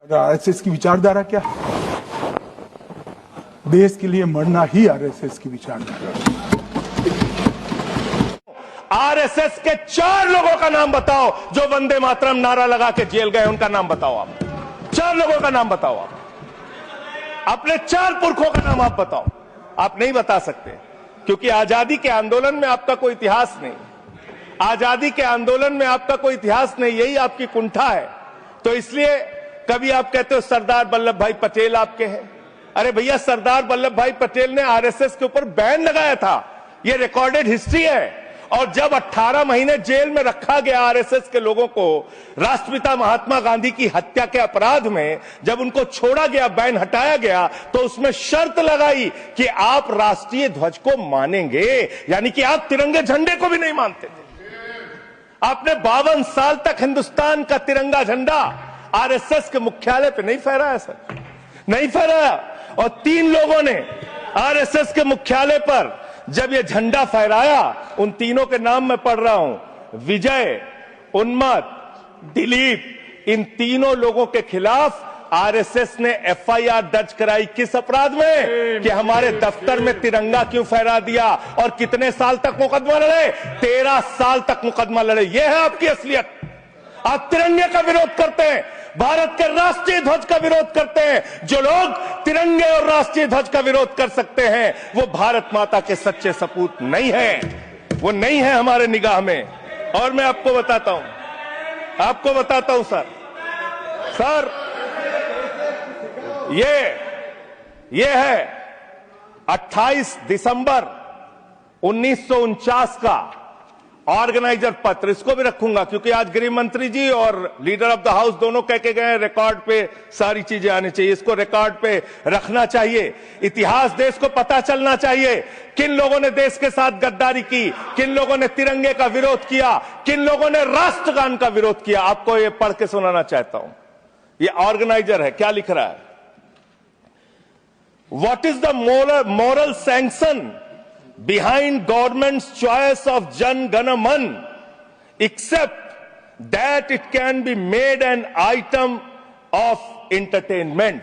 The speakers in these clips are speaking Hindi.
आरएसएस की विचारधारा क्या? देश के लिए मरना ही आरएसएस की विचारधारा। आरएसएस के 4 लोगों का नाम बताओ जो वंदे मातरम नारा लगा के जेल गए, उनका नाम बताओ आप। 4 लोगों का नाम बताओ आप, अपने 4 पुरखों का नाम आप बताओ। आप नहीं बता सकते क्योंकि आजादी के आंदोलन में आपका कोई इतिहास नहीं, आजादी के आंदोलन में आपका कोई इतिहास नहीं, यही आपकी कुंठा है। तो इसलिए कभी आप कहते हो सरदार वल्लभ भाई पटेल आपके हैं। अरे भैया, सरदार वल्लभ भाई पटेल ने आरएसएस के ऊपर बैन लगाया था, यह रिकॉर्डेड हिस्ट्री है। और जब 18 महीने जेल में रखा गया आरएसएस के लोगों को राष्ट्रपिता महात्मा गांधी की हत्या के अपराध में, जब उनको छोड़ा गया, बैन हटाया गया, तो उसमें शर्त लगाई कि आप राष्ट्रीय ध्वज को मानेंगे, यानी कि आप तिरंगे झंडे को भी नहीं मानते थे। आपने 52 साल तक हिंदुस्तान का तिरंगा झंडा आरएसएस के मुख्यालय पे नहीं फहराया सर, नहीं फहराया। और 3 लोगों ने आरएसएस के मुख्यालय पर जब ये झंडा फहराया, उन तीनों के नाम मैं पढ़ रहा हूं, विजय, उन्मत, दिलीप, इन तीनों लोगों के खिलाफ आरएसएस ने एफआईआर दर्ज कराई। किस अपराध में? कि हमारे दफ्तर में तिरंगा क्यों फहरा दिया। और कितने साल तक मुकदमा लड़े? 13 साल तक मुकदमा लड़े। यह है आपकी असलियत। आप तिरंगे का विरोध करते हैं, भारत के राष्ट्रीय ध्वज का विरोध करते हैं। जो लोग तिरंगे और राष्ट्रीय ध्वज का विरोध कर सकते हैं, वो भारत माता के सच्चे सपूत नहीं है, वो नहीं है हमारे निगाह में। और मैं आपको बताता हूं सर, ये है 28 दिसंबर 1949 का ऑर्गेनाइजर पत्र। इसको भी रखूंगा क्योंकि आज गृह मंत्री जी और लीडर ऑफ द हाउस दोनों कह के गए, रिकॉर्ड पे सारी चीजें आनी चाहिए, इसको रिकॉर्ड पे रखना चाहिए। इतिहास देश को पता चलना चाहिए, किन लोगों ने देश के साथ गद्दारी की, किन लोगों ने तिरंगे का विरोध किया, किन लोगों ने राष्ट्रगान का विरोध किया। आपको ये पढ़ के सुनाना चाहता हूं, ये ऑर्गेनाइजर है, क्या लिख रहा है। What is the moral sanction behind government's choice of Jan Gana Man, except that it can be made an item of entertainment?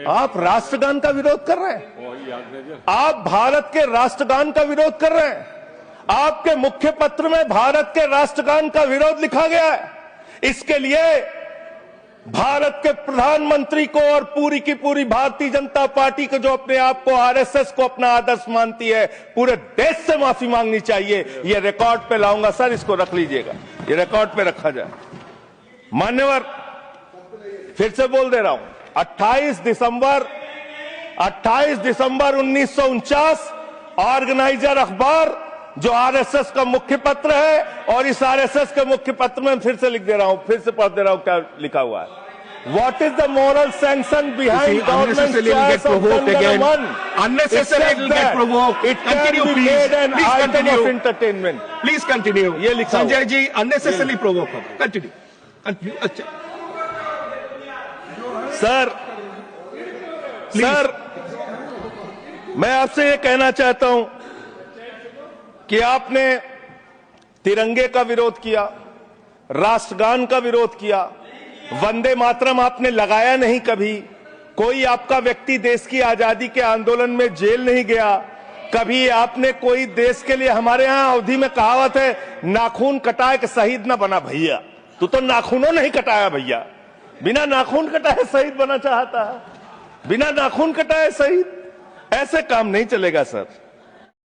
आप राष्ट्रगान का विरोध कर रहे हैं, आप भारत के राष्ट्रगान का विरोध कर रहे हैं। आपके मुख्य पत्र में भारत के राष्ट्रगान का विरोध लिखा गया है। इसके लिए भारत के प्रधानमंत्री को और पूरी की पूरी भारतीय जनता पार्टी को, जो अपने आप को आरएसएस को अपना आदर्श मानती है, पूरे देश से माफी मांगनी चाहिए। यह रिकॉर्ड पे लाऊंगा सर, इसको रख लीजिएगा, ये रिकॉर्ड पे रखा जाए। मान्यवर, फिर से बोल दे रहा हूं, 28 दिसंबर 1949 ऑर्गेनाइजर अखबार, जो आरएसएस का मुख्य पत्र है। और इस आरएसएस के मुख्य पत्र में फिर से लिख दे रहा हूं, फिर से पढ़ दे रहा हूं क्या लिखा हुआ है। What is the moral sanction behind government's choice of Jan Gana Man? Unnecessarily get provoked. It can be made an item of entertainment. Please continue. ये लिखा हुआ। Sanjay ji, unnecessarily provoke. Continue. अच्छा सर, मैं आपसे ये कहना चाहता हूं कि आपने तिरंगे का विरोध किया, राष्ट्रगान का विरोध किया, वंदे मातरम आपने लगाया नहीं कभी। कोई आपका व्यक्ति देश की आजादी के आंदोलन में जेल नहीं गया कभी। आपने कोई देश के लिए, हमारे यहां अवधि में कहावत है, नाखून कटाए के शहीद ना बना भैया। तू तो नाखूनों नहीं कटाया भैया, बिना नाखून कटाए शहीद बना चाहता है, बिना नाखून कटाए शहीद। ऐसे काम नहीं चलेगा सर।